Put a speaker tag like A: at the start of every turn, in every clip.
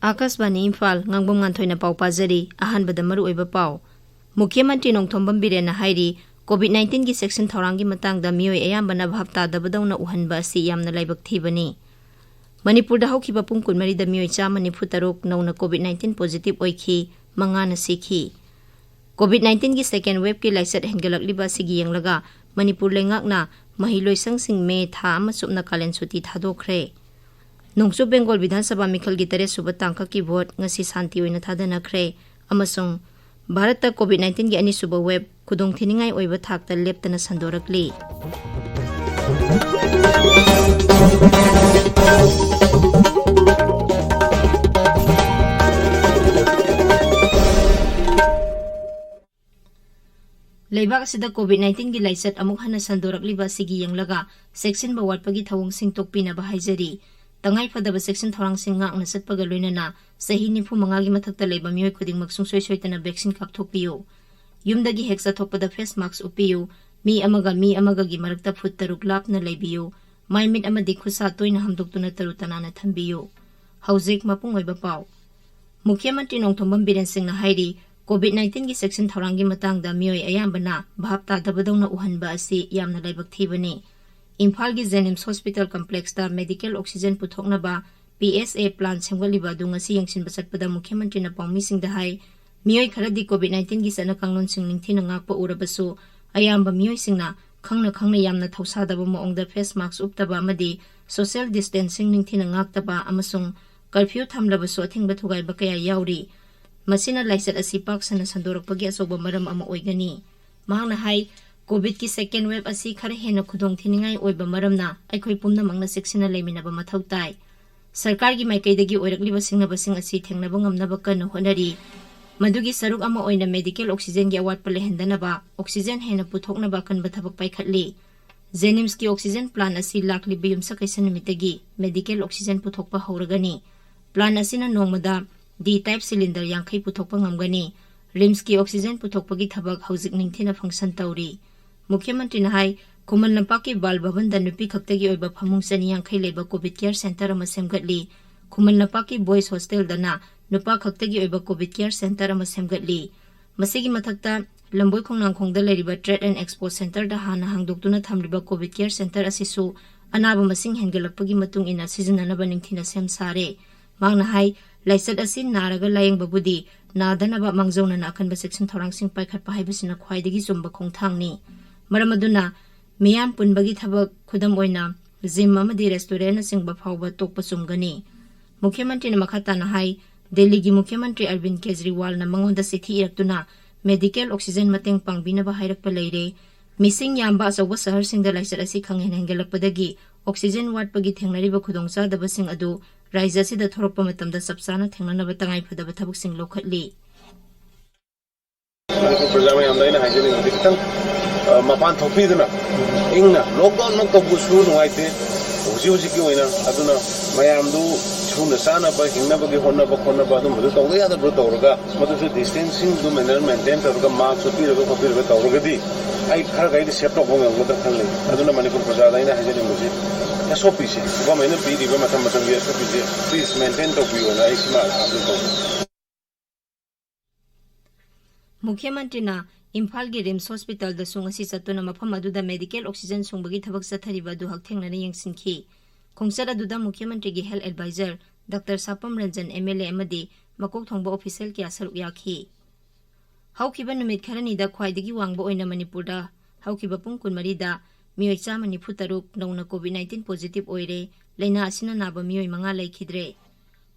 A: Akashvani Imphal Ngangbam Nganthoi पाव पाजरी अहानबद मरुओइबा पाव मुख्यमंत्री नोंथोंबम villain हाइरी कोविड-19 की section थौरांगी मतंगदा मियोय अयाम्बना भाव तादबदौना उहनबा असि यामना लाइबक थीबनी मणिपुर दा हौखिबा पुंग कुनमरी दा मियोय 197 नौना कोविड-19 पॉजिटिव ओइखी मंगाना सिखी कोविड-19 की सेकेंड वेव की लाइसट हेंगलकलिबा सिगी यंगलगा मणिपुर लेंगाकना महिलोइसंग सिंग मे था अमा सुपना कालेन सुती थादोखरे नोंसु बेंगोल विधानसभा मिखल की 3 सुबह तांका की वोट ngasi शांति ओइना थादनखरे अमसुंग भारत ता कोविड-19 की अनि सुबह वेब खुदोंग थिनिंगाई ओइबा थाकता लेप्तना संदोरकली लेबाक सिदा कोविड-19 की लाइसट अमुक हना संदोरकलिबा सिगी यंगलगा सेक्शन बवाटपगी थवंग सिंग तोकपिना बहाइजरी तंगाई फदब सेक्शन थौरांग सिंग ngakna satpaga loinana sahi 95 gi mathakta leiba miyoy khudingmak sungsoi soitana vaccine kapthokpiyo yumdagi heksa thokpada face mask upiyo mi amaga gi marakta foot taruk lapna leibiyo maimit amadi khusa toina hamdoktuna tarutanana thambiyo hauzik mapung oiba paw मुख्यमंत्री नोंथोंबम villain Singh ना हाइरी कोविड-19 की section थौरांगी मतंगदा मियोय अयाम्बना भाव तादबदौना उहनबा असि यामना लाइबक थीबनी इम्फाल की जेनिम्स hospital complex दा medical oxygen पुथोकनबा PSA plan सेमगलिबा दुंगसी यंगसिनबा चटपदा मुख्यमंत्री ना पाउमी सिंह दा हाइ मियोय खरदी कोविड-19 की सना कांगलोन सिंह निंगथिना ngakpa urabasु अयाम्बा मियोय सिंगना खंगना यामना थौसादबा मोंगदा फेस मास्क उपतबा अमदि सोशल डिस्टेंसिंग निंगथिना ngaktaba अमसुंग कर्फ्यू थमलबसु अथिंगबा थुगाइबा कया याउरी मसिना लाइसट असि पाक्सना संदोरकपगी असोबा मरम अमा ओइगनी मांगना हाइ कोविड की सेकेंड वेव असि खर हेन खुदोंग थिनिंगाई ओइबा मरमना अखोइ पुमनमंगना सेक्सिना लेमिनबा मथौ ताइ सरकार की माइकैदगी ओइरकलिबा सिंगनबसिंग असि थेंगनबा ngamnaba कन होनरी मदुगी सरुक अमा ओइना मेडिकल ऑक्सीजन की अवाट पलेहंदनबा ऑक्सीजन हेन पुथोकनबा कनबा थबक पाइखटली जेनिम्स की ऑक्सीजन प्लान असि लाखलिबा युमसा कैसन निमितगी मेडिकल ऑक्सीजन पुथोकपा हौरगनी प्लान असिना नोंगमदा डी टाइप सिलिंडर 50 पुथोकपा ngamgani रिम्स की ऑक्सीजन पुथोकपगी थबक हौजिक निंगथिना फंक्शन तौरी मुख्यमंत्री नाहाई खुमन लंपा की बाल भवन दा नुपी खक्तगी ओइबा फमुंग 250 लेबा कोविड केयर सेंटर अमा सेमगटली खुमन लंपा की बॉयज हॉस्टल दना नुपा खक्तगी ओइबा कोविड केयर सेंटर अमा सेमगटली मसिगी मथक्ता लंबोय खोंगनांगखोंगदा लेरिबा ट्रेड एंड एक्सपो सेंटर दा हाना हांगदोक्तुना थमलिबा कोविड केयर सेंटर असिसु अनाबा मसिंग हेंगलकपगी मतुंग इना सिजननबा निंगथिना सेम सारे मांगना हाई लाइसट असि नारगा लायंगबबुदी नादनबा मांगजौना अखनबा सेक्शन थौरांगसिंग पाइखटपा हाइबसिना ख्वाइदगी जुम्बा खोंगथांगनी मरमदुना मियाम पुनबगी थबक खुदम ओइना जिम अमदी रेस्टोरेंट सिंगबा फावबा तोकपा चुमगनी मुख्यमंत्री ने मखाताना हाई दिल्ली की मुख्यमंत्री अरविंद केजरीवाल ना मंगोंदा सिथि इरक्तुना मेडिकल ऑक्सीजन मतेंग पांगबिनबा हाइरकपा लेरे मिसिंग यामबा अचौबा शहर सिंगदा लाइसट असि खंगहेन हेंगलकपदगी ऑक्सीजन वाटपगी थेंगनरिबा खुदोंचादबसिंग अदु राज्य असिदा थोरकपा मतमदा सबसाना थेंगननबा तंगाई फदबा थबकसिंग लोखटली
B: प्रजामा यामदाइना हाइजेनिंग खितंग मपान थोपीदना इंगना लॉकडाउन न तबुसु नुवाइते हुजी की ओइना अदुना मयामदु छुना सानाबा हिंगनाबगी होनबा खोनबा अदुम मदु तौगा यादब्रो तौरगा मदुसु डिस्टेंसिंग दु मैनर मेंटेन तौरगा मास्क उपीरगा खपीरगा तौरगदी आई खर गाइद सेफ तौबो ngangmada खनले अदुना मणिपुर प्रजादाइना हाइजेनिंग मुजी SOP से गवर्नमेंट पीरिबा मतम मतम SOP से प्लीज मेंटेन तौबियोना आई सिमा आदु तौ
A: मुख्यमंत्री ना इम्फाल की रिम्स हॉस्पिटल दा सुंगसी चतुना मफम अदुदा मेडिकल ऑक्सीजन सुंबगी थबक चथरिबा दु हकथेंगना यंगसिनखी खोंगसर अदुदा मुख्यमंत्री की health adviser doctor Sapam Ranjan MLA अमदी मकोक थोंबा official की असरुक याखी हौखिबा नुमित खरनीदा ख्वाइदगी वांगबा ओइना मणिपुरदा हौखिबा पुंग 19 दा मियोय 193 नौना कोविड-19 पॉजिटिव ओइरे लेना असिना नाबा मियोय 5 लेखिद्रे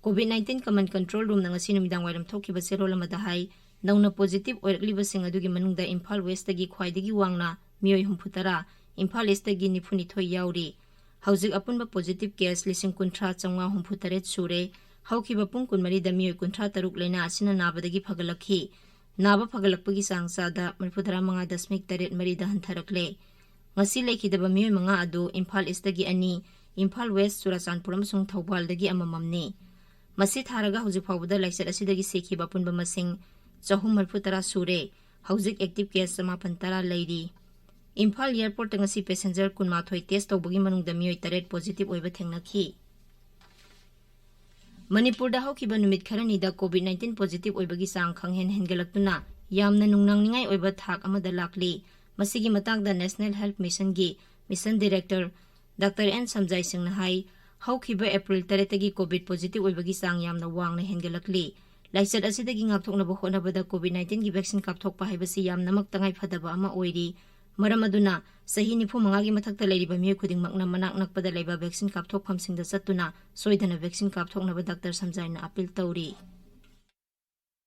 A: कोविड-19 कमन कंट्रोल रूम नंगसी नुमिदांग वाइरम थोखिबा सेरोल अमदा हाई नौना पॉजिटिव ओइरकलिबसिंग अदुगी मनुंगदा इम्फाल वेस्ट की ख्वाइदगी वांगना मियोय 67 इम्फाल ईस्ट की 92 याउरी हौजिक अपुनबा पॉजिटिव केस 19,963 सुरे हौखिबा पुंग 19 दा मियोय 53 लेना असिना नाबदगी फगलखी नाबा फगलकपगी सांगसादा 35.8 दा हंथरकले ngasi lekhidaba miyoy 5 adu Imphal east की 2 इम्फाल वेस्ट चुराचानपुर अमसुंग थौबालदगी अमममनी मसी थारगा हौजिक फाउबदा लाइसेट असिदगी सेखिबा पुनबा मसिंग 430 सूरे हौजिक एक्टिव केस 910 लैरी Imphal airport ngasi passenger 19 test तौबगी मनुंगदा मियोय 8 पॉजिटिव ओइबा थेंगनाखी मणिपुर दा हौकिबा नुमित खरनीदा कोविड-19 पॉजिटिव ओइबगी सांग खंगहेन हेनगलक्तुना यामना नुंगनांगनिंगाई ओइबा थाक अमदा लाकली मसिगी मतांगदा नेशनल हेल्थ मिशन गी mission director doctor N Samjai सिंहना हाई हौकिबा अप्रैल 3 तगी कोविड पॉजिटिव ओइबगी सांग यामना वांगना हेनगलक्ली लाइसेट असिदगी ngaktoknaba honabada कोविड-19 गी वैक्सीन कापथोकपा हाइबसी यामनमक तंगाई फदबा अमा ओइरी मरम अदुना सही 95 गी मथक्ता लेरिबा मियोय खुदिंगमकना मनाक नकपदा लेबा वैक्सीन कापथोकफमसिंगदा चत्तुना सोइदना वैक्सीन कापथोकनबा डॉक्टर समजाइना अपील तौरी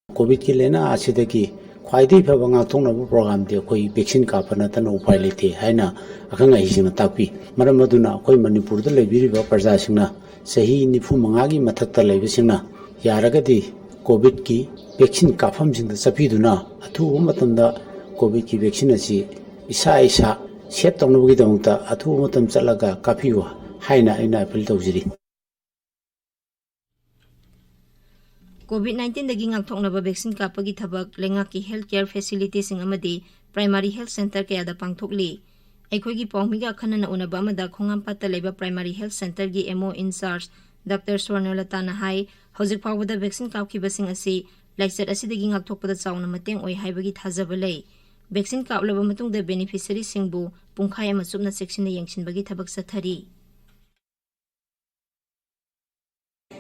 C: कोविड की लेना आसिदगी ख्वाइदि फबा ngaktoknaba प्रोग्राम दे कोई वैक्सीन कापना तन उपाय लेते हैना अखंग हिसिंग ताकपी मरम अदुना कोई मणिपुर द लेबिरिबा प्रजासिंगना सही 95 गी मथक्ता लेबिसिंगना यारगदी कोविड की वैक्सीन काफमसिंगदा चपीदुना अथुबा मतमदा कोविड की वैक्सीन असी इसा इसा सेट तौनबगीदमता अथुबा मतम चलगा काफियो हाइना आइना अपील तौजिरी
A: कोविड-19 दगी ngaktoknaba वैक्सीन कापगी थबक लेंगा की हेल्थ केयर फैसिलिटी सिंग अमदी प्राइमरी हेल्थ सेंटर कयादा पांगथोकली अखोगी पौमिगा खनना उनबा अमदा खोंगामपाता लेबा प्राइमरी हेल्थ सेंटर गी एमओ इंचार्ज डॉक्टर स्वर्णलता नाहाई हौजिक फाउबदा वैक्सीन कापखिबसिंग असि लाइसेट असिदगी ngaktokpada चाउना मतेंग ओइ हाइबगी थाजबा लै वैक्सीन कापलबा मतुंगदा बेनिफिशियरी सिंगबु पुंखाय अमा सुबना सेक्शन यंगसिनबगी थबक सथरी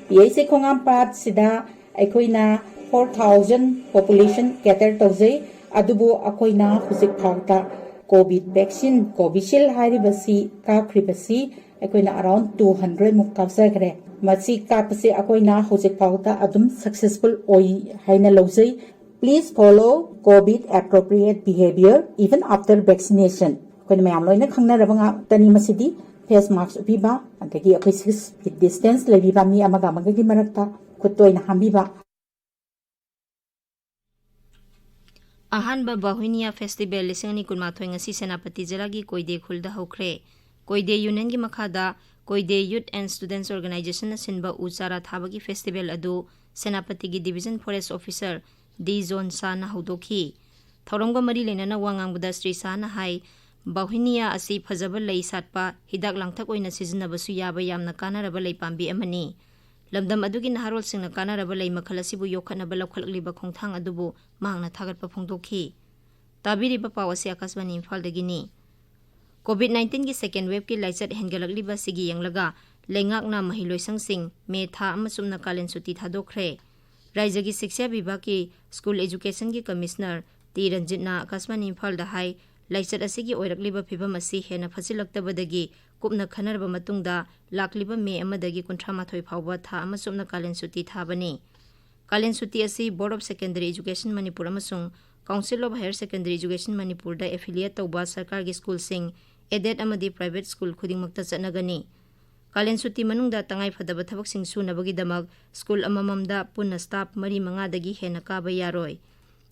D: पीआईसी खोंगामपात सिदा अखोइना 4000 पॉपुलेशन कैटर तौजै अदुबु अखोइना हुजिक फाउता कोविड वैक्सीन कोविशील्ड हाइरिबसी कापख्रिबसी अखोइना अराउंड 200 मुक कापजखरे मसी कापसे अखोइना हुजिक फाउता अदुम सक्सेसफुल ओइ हाइना लौजै Please follow COVID appropriate behavior even after vaccination. अखोइना मयाम लोइना खंगनरबा तनी मसिदी फेस मास्क उपिबा अदगी अखोइ 6 feet distance लेबिबा मी अमगा अमगगी मरक्ता खुतोइना हांबिबा
A: अहानबा बाहुनिया फेस्टिवल लिसिंगनी कुनमाथोय ngasi सेनापति जिलागी कोइदे खुलदा हौख्रे कोइदे यूनियन की मखादा कोइदे यूथ एंड स्टूडेंट्स ऑर्गेनाइजेशन सिनबा उचारा थाबगी फेस्टिवल अदु सेनापति की division forest officer D John Sana हौदोखी थौरंग मरी लेना वांगांगबदा श्री साना हाई बाहुनिया असि फजब लई साटपा हिदाक लांगथक ओइना सिजनबसु याबा यामना कानारबा लई पांबी अमनी लमदम अदुगी नहारोल सिंगना कानारबा लई मखल असिबु योखनबा लौखलकलिबा खोंथांग अदुबु मांगना थागतपा फोंदोखी ताबिरिबा पावसी आकाशवाणी इम्फाल दगिनी कोविड-19 की सेकेंड वेव की लाइचत हेंगलकलिबा सिगी यंगलगा लेंगाकना महिलोइसंगसिंग मे था अमसुमना कालेन सुती थादोखरे राज्य की शिक्षा विभाग की स्कूल एजुकेशन की कमिश्नर टी रंजितना आकाशवाणी इम्फाल हाई लाइचत असिगी ओइरकलिबा फिबम असि हेना फसिलक्तबदगी कुपना खनरबा मतुंगदा लाकलिबा मे अमदगी 38 फाउबा था अमसुमना कालेन सुती थाबनी कालेन सुती असि board of secondary education Manipur अमसुंग council of higher secondary education Manipur दा एफिलिएट तौबा सरकार की स्कूल सिंग एडेड अमदी प्राइवेट स्कूल खुदिंगमक्ता चनगनी कालेन सुती मनुंगदा तंगाई फदबा थबकसिंग सुनबगीदमक स्कूल अमममदा पुन्ना स्टाफ 3-5 दगी हेना काबा यारोय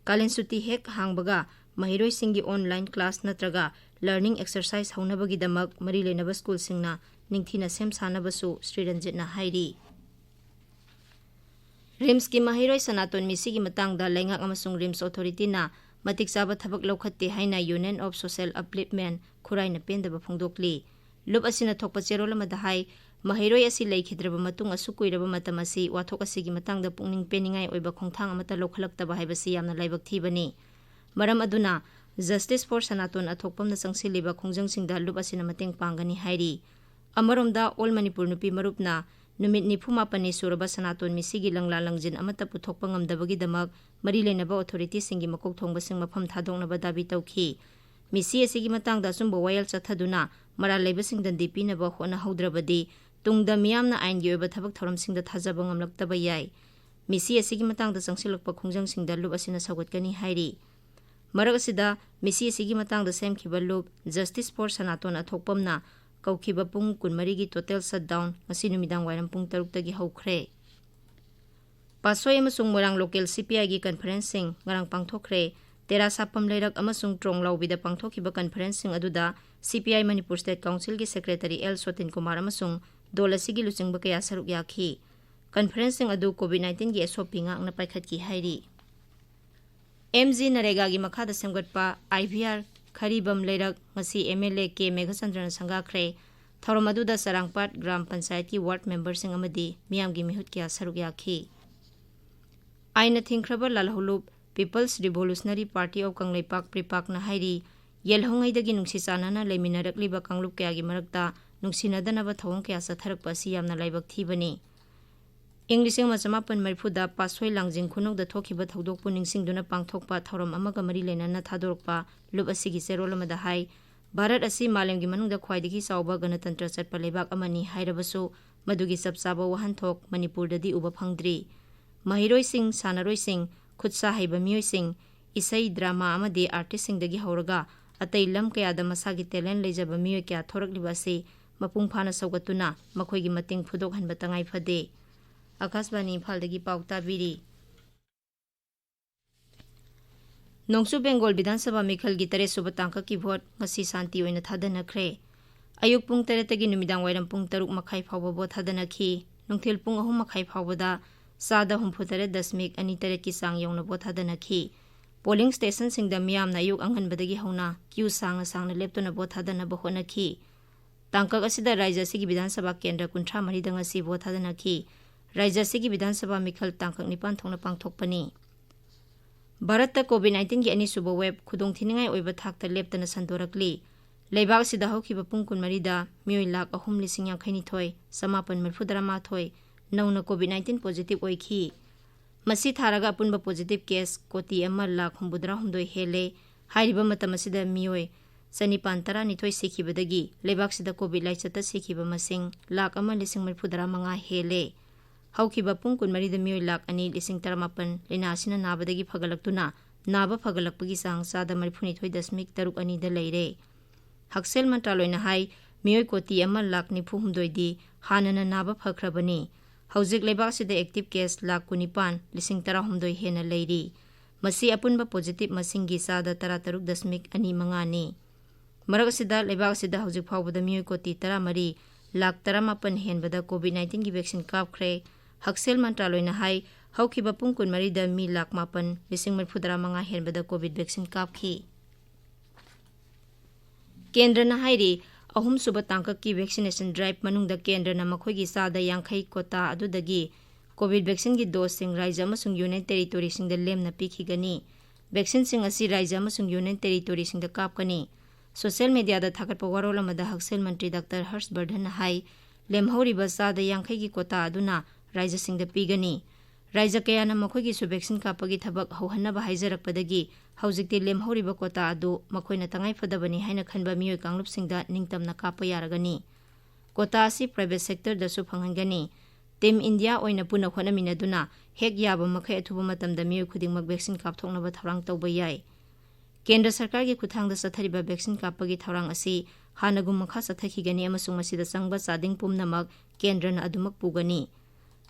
A: कालेन सुती हेक हांगबगा महिरोय सिंगी ऑनलाइन क्लास नत्रगा लर्निंग एक्सरसाइज हौनबगीदमक मरी लेनबा स्कूल सिंगना निंगथीना सेम सानबसु श्री रंजितना हाइरी रिम्स की महिरोय सनातन मिसी की मतंगदा लेंगाक अमसुंग रिम्स अथॉरिटीना मतिक चाबा थबक लौखत्ते हाइना यूनियन ऑफ सोशल अपलिफ्टमेंट खुराइना पेंदबा फोंदोकली लुप असिना थोकपा चेरोल अमदा हाई महिरोय असि लेखिद्रबा मतुंग असु कुइरबा मतम असि वाथोक असिगी मतंगदा पुंगनिंग पेनिंगाई ओइबा खोंथांग अमता लौखलक्तबा हाइबसि यामना लाइबक थीबनी मरम अदुना जस्टिस फॉर सनातन अथोकपमना संसिलिबा खोंजंगसिंगदा लुप असिना मतेंग पांगनी हाइरी अमरोमदा ऑल मणिपुर नुपी मरुपना नुमित 95 सुरबा सनातन मिसिगी लंगला लंगजिन अमता पुथोकपा ngamdabagidamag मरी लेनबा अथॉरिटी सिंगी मकोक थोंगबसिंग मफम थादोंगनबा दाबी तौखी मिसी असिगी मतंगदा सुंबा वायल चथदुना मरा लेबसिंग दंदी पीनबा होना हौद्रबदी तुंगदा मियामना आइनगी ओइबा थबक थौरमसिंगदा थाजबा ngamlaktaba yai मिसी असिगी मतंगदा चंगसिलकपा खोंजंगसिंगदा लुप असिना सगतकनी हाइरी मरक असिदा मिसी असिगी मतंगदा सेमखिबा लुप जस्टिस फॉर सनातन अथोकपमना कौखिबा पुंग 12 की टोटल शटडाउन मसी नुमिदांग वाइरम पुंग 6 तगी हौख्रे पासोय अमसुंग मोरांग लोकल सीपीआई की कॉन्फ्रेंसिंग ngarang पांगथोखरे तेरा सापम लेरक अमसुंग ट्रोंगलाउबिदा पांगथोखिबा कॉन्फ्रेंसिंग अदुदा सीपीआई मणिपुर स्टेट काउंसिल की सेक्रेटरी एल सोतिन कुमार अमसुंग दोल असिगी लुचिंगबा कया सरुक याखी conference adu COVID-19 gi SOP ngakna paikhatki hairi MG Narega gi makhada semgatpa IVR Kharibam Leirak ngasi MLA K Meghachandran Sangakhre Thoromaduda Sarangpat Gram Panchayat ki ward member sing amadi miyam gi mihut kya saruk yakhi Aina Thinkraba Lalhulup People's Revolutionary Party of Kangleipak Pripak na hairi yelhongai dagi nungsi chanana leminarakliba kanglup kya gi marakta nungsinadana thawong kya satharakpa si yamna laibak thibani English Machamapan Marfuda Pasoi Langjing Khunok da Thokiba Thodok Puningsing Duna Pangthokpa Thorom Amaga Mari Lenana Thadorpa Lup Asigi Serolamada Hai Bharat Asi Malemgi Manungda Khwaidagi Sauba Ganatantra Chatpa Lebak Amani Hairabasu Madugi Sabsaba Wahanthok Manipur Dadi Uba Phangdri Mahiroi Singh Sanaroi Singh Khutsa Haiba Miyoi Singh Isai Drama Amadi Artist Singh Dagi Hauraga Atai Lam Kayada Masagi Talent Lejaba Miyoi Kya Thorakliba Se Mapung Phana Saugatuna Makhoigi Mating Phudok Hanba Tangai Phade Akasbani Imphal dagi pauta biri Nongsu Bengal Vidhan Sabha Mikhal gi tare suba tangka ki vote ngasi santi oina thadana khre Ayuk pung tare tagi numidang wairam pung taruk makhai phawba bo thadana khi nungthil pung ahum makhai phawbada sada humphutare dasmik ani tare ki sang yongna bo thadana khi polling station singda miyam na ayuk angan badagi hauna queue sangna leptona bo thadana bo hona khi tangka asida raija sigi Vidhan Sabha kendra kunthra mari danga si bo thadana khi Raja Sigi Vidhan Sabha Mikhal Tangkak Nipan Thongna Pangthokpani Bharat ta COVID-19 gi ani suba web khudong thiningai oiba thakta leptana sandorakli leibak sida hokhiba pungkun marida mioi lak ahum lising yang khaini thoi samapan marfudarama thoi nauna COVID-19 positive oikhi masi tharaga punba positive case koti amar lak humbudra humdoi hele hairiba matam asida mioi sanipan tara ni thoi sikhibadagi leibak sida COVID laicata sikhiba masing lak amar lising marfudarama hele Haukiba pungkun marida miyoi lak ani lising taramapan lena asina nabadagi phagalaktuna naba phagalakpagi sang sada marifuni thoi dasmik taruk ani da leire Haksel Mantraloina hai miyoi koti amal lak nifu humdoi di hanana naba phakrabani haujik lebak sida active case lak kunipan lising tara humdoi hena leiri masi apunba positive masingi sada tara taruk dasmik ani mangani marak sida lebak sida haujik phawbada miyoi koti tara mari lak taramapan henbada COVID-19 gi vaccine kapkhre Haksel Mantraloina hai haukiba pungkun marida mi lak mapan lising marfudara manga henbada COVID vaccine kapki Kendra na hairi ahum suba tangkak ki vaccination drive manungda kendra na makhoigi sada yangkhai kota adudagi COVID vaccine gi dose sing raija amasung union territory sing da lemna pikhigani vaccine sing asi raija amasung union territory sing da kapkani social media da thakatpa warola mada Haksel Mantri Dr. Harshvardhan hai lemhoriba sada yangkhai gi kota aduna Raija Singda Pigani. Raija Kayana Makoigi su vaccine kapagi thabak hauhanaba haijarakpadagi haujikti lemhoriba kota adu makoina tangai fadabani haina khanba miyoi kanglup singda ningtamna kapa yaragani. Kota asi private sector da su phangangani. Team India oina puna khona minaduna hek yaba makai athuba matamda miyoi khudingmak vaccine kapthoknaba tharang tawba yai. Kendra sarkar gi khuthangda sathariba vaccine kapagi tharang asi hanagum makha sathakigani amasung masida sangba sading pumnamak kendra na adumak pugani.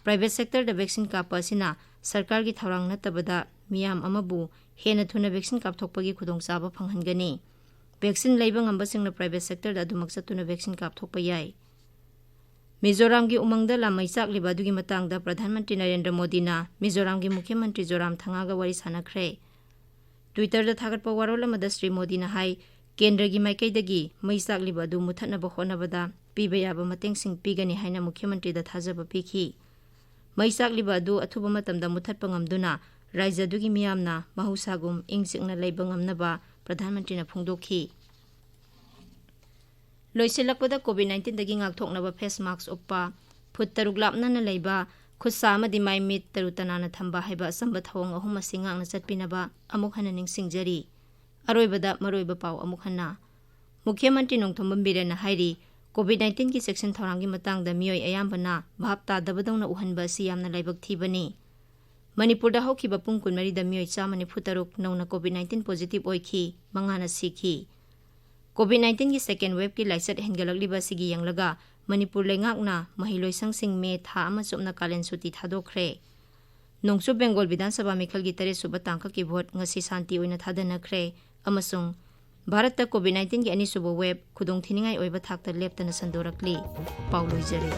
A: Private sector da vaccine kapa asina sarkar gi tharang natabada miyam amabu hena thuna vaccine kapthokpagi khudongchaba phanghangani vaccine leiba ngamba singna private sector da adumak satuna vaccine kapthokpa yai Mizoram gi umangda lamai sakliba dugi matangda Pradhan Mantri Narendra Modi na Mizoram gi Mukhya Mantri Zoram Thangaga wari sanakhre Twitter da thagatpa warola mada Sri Modi na hai kendra gi maikaidagi mai sakliba du muthanaba honabada piba yaba mateng sing pigani haina Mukhya Mantri da thajaba pikhi Maisak liba adu athuba matamda muthatpa ngamduna raija dugi miyamna mahusagum ingsikna leiba ngamnaba Pradhan Mantri na phungdokhi Loisilakpada COVID-19 dagi ngakthoknaba face mask uppa phut taruk lapna na leiba khutsa amadi mai mit tarutana na thamba haiba asamba thawang ahum asingak na chatpinaba amuk hana ningsingjari aroibada maroiba paw amuk hana Mukhya Mantri Nongthombam Birena hairi COVID-19 ki section thorangi matangda miyoi ayambana bhapta dabadongna uhanba si yamna laibak thibani Manipurda hokhiba pungkun marida miyoi chamani phutaruk nauna COVID-19 positive oikhi mangana sikhi COVID-19 ki second wave ki laisat hengalakliba sigi yanglaga Manipur lengakna mahiloi sangsing me tha ama chopna kalen suti thadokre Nongsu Bengal Vidhan Sabha Mikhal gi tare suba tangka ki vote ngasi santi oina thadana khre amasung Bharat ta COVID-19 ki ani suba web khudong thiningai oiba thakta leptana sandorakli Paulo Jare